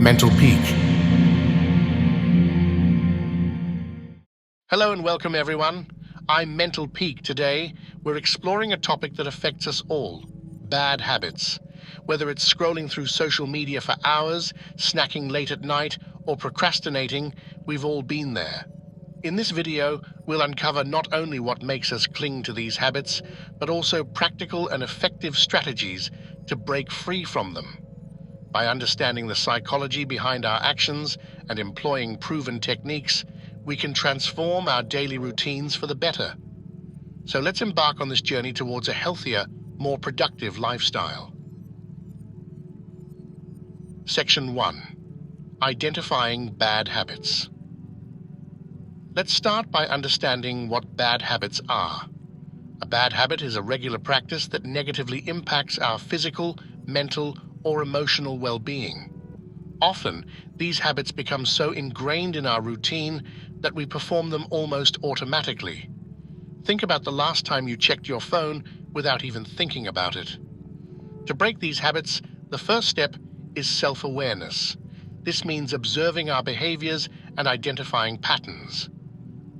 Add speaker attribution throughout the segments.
Speaker 1: Mental Peak.
Speaker 2: Hello and welcome everyone. I'm Mental Peak. Today, we're exploring a topic that affects us all, bad habits. Whether it's scrolling through social media for hours, snacking late at night, or procrastinating, we've all been there. In this video, we'll uncover not only what makes us cling to these habits, but also practical and effective strategies to break free from them. By understanding the psychology behind our actions and employing proven techniques, we can transform our daily routines for the better. So let's embark on this journey towards a healthier, more productive lifestyle. Section 1. Identifying bad habits. Let's start by understanding what bad habits are. A bad habit is a regular practice that negatively impacts our physical, mental, or emotional well-being. Often, these habits become so ingrained in our routine that we perform them almost automatically. Think about the last time you checked your phone without even thinking about it. To break these habits, the first step is self-awareness. This means observing our behaviors and identifying patterns.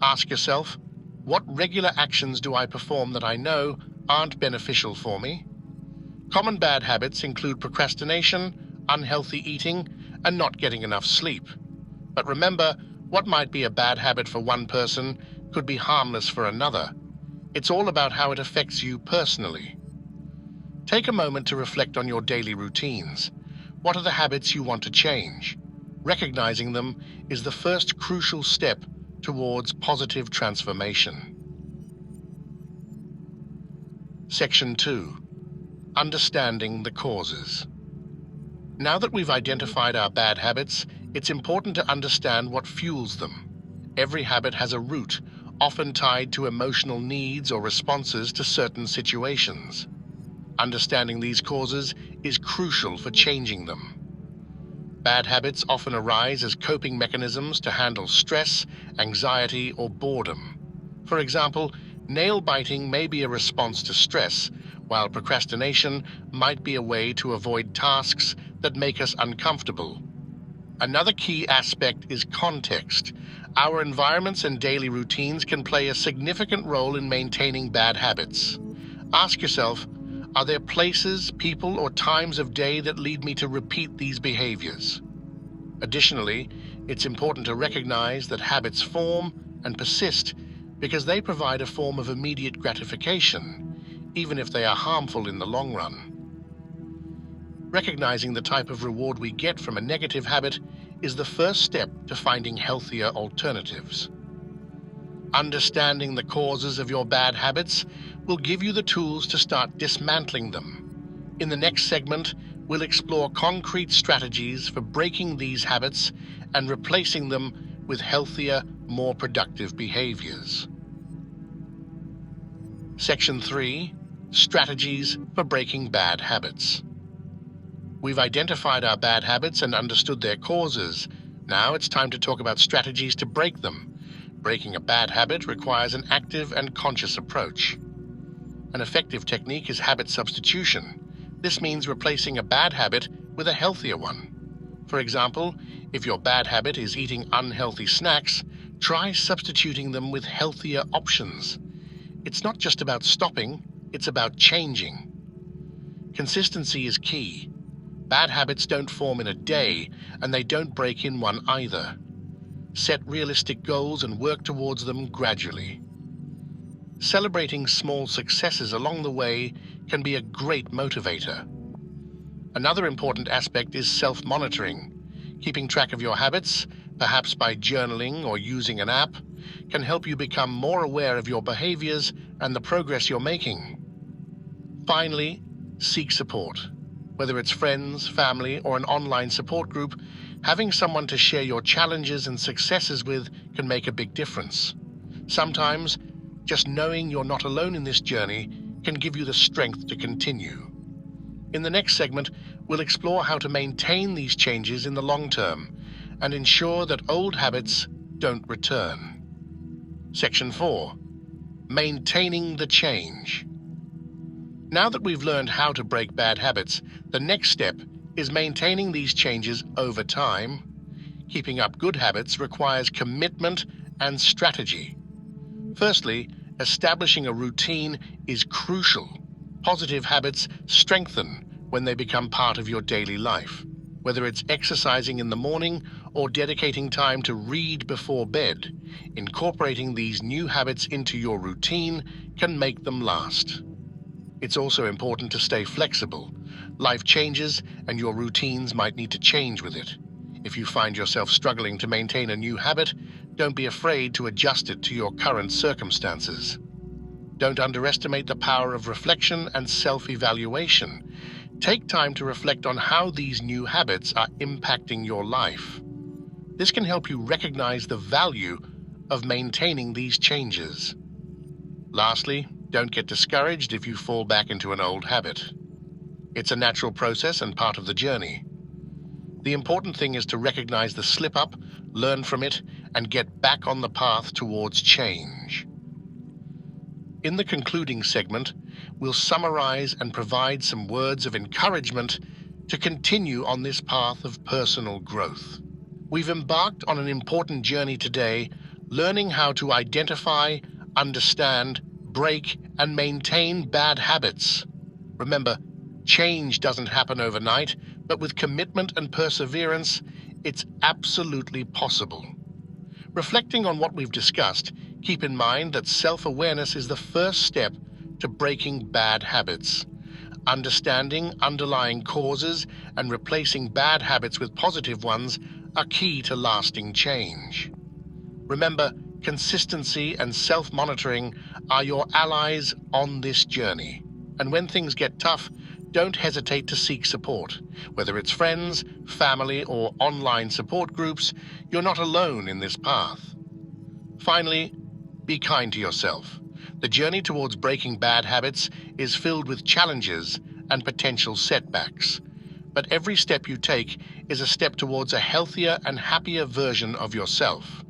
Speaker 2: Ask yourself, what regular actions do I perform that I know aren't beneficial for me? Common bad habits include procrastination, unhealthy eating, and not getting enough sleep. But remember, what might be a bad habit for one person could be harmless for another. It's all about how it affects you personally. Take a moment to reflect on your daily routines. What are the habits you want to change? Recognizing them is the first crucial step towards positive transformation. Section 2. Understanding the causes. Now that we've identified our bad habits, it's important to understand what fuels them. Every habit has a root, often tied to emotional needs or responses to certain situations. Understanding these causes is crucial for changing them. Bad habits often arise as coping mechanisms to handle stress, anxiety, or boredom. For example, nail biting may be a response to stress, while procrastination might be a way to avoid tasks that make us uncomfortable. Another key aspect is context. Our environments and daily routines can play a significant role in maintaining bad habits. Ask yourself, are there places, people, or times of day that lead me to repeat these behaviors? Additionally, it's important to recognize that habits form and persist because they provide a form of immediate gratification, even if they are harmful in the long run. Recognizing the type of reward we get from a negative habit is the first step to finding healthier alternatives. Understanding the causes of your bad habits will give you the tools to start dismantling them. In the next segment, we'll explore concrete strategies for breaking these habits and replacing them with healthier, more productive behaviors. Section 3. Strategies for breaking bad habits. We've identified our bad habits and understood their causes. Now it's time to talk about strategies to break them. Breaking a bad habit requires an active and conscious approach. An effective technique is habit substitution. This means replacing a bad habit with a healthier one. For example, if your bad habit is eating unhealthy snacks, try substituting them with healthier options. It's not just about stopping, it's about changing. Consistency is key. Bad habits don't form in a day, and they don't break in one either. Set realistic goals and work towards them gradually. Celebrating small successes along the way can be a great motivator. Another important aspect is self-monitoring. Keeping track of your habits, perhaps by journaling or using an app, can help you become more aware of your behaviors and the progress you're making. Finally, seek support. Whether it's friends, family, or an online support group, having someone to share your challenges and successes with can make a big difference. Sometimes, just knowing you're not alone in this journey can give you the strength to continue. In the next segment, we'll explore how to maintain these changes in the long term and ensure that old habits don't return. Section 4. Maintaining the change. Now that we've learned how to break bad habits, the next step is maintaining these changes over time. Keeping up good habits requires commitment and strategy. Firstly, establishing a routine is crucial. Positive habits strengthen when they become part of your daily life. Whether it's exercising in the morning or dedicating time to read before bed, incorporating these new habits into your routine can make them last. It's also important to stay flexible. Life changes, and your routines might need to change with it. If you find yourself struggling to maintain a new habit, don't be afraid to adjust it to your current circumstances. Don't underestimate the power of reflection and self-evaluation. Take time to reflect on how these new habits are impacting your life. This can help you recognize the value of maintaining these changes. Lastly, don't get discouraged if you fall back into an old habit. It's a natural process and part of the journey. The important thing is to recognize the slip-up, learn from it, and get back on the path towards change. In the concluding segment, we'll summarize and provide some words of encouragement to continue on this path of personal growth. We've embarked on an important journey today, learning how to identify, understand, break, and maintain bad habits. Remember, change doesn't happen overnight, but with commitment and perseverance, it's absolutely possible. Reflecting on what we've discussed, keep in mind that self-awareness is the first step to breaking bad habits. Understanding underlying causes and replacing bad habits with positive ones are key to lasting change. Remember, consistency and self-monitoring are your allies on this journey. And when things get tough, don't hesitate to seek support. Whether it's friends, family, or online support groups, you're not alone in this path. Finally, be kind to yourself. The journey towards breaking bad habits is filled with challenges and potential setbacks. But every step you take is a step towards a healthier and happier version of yourself.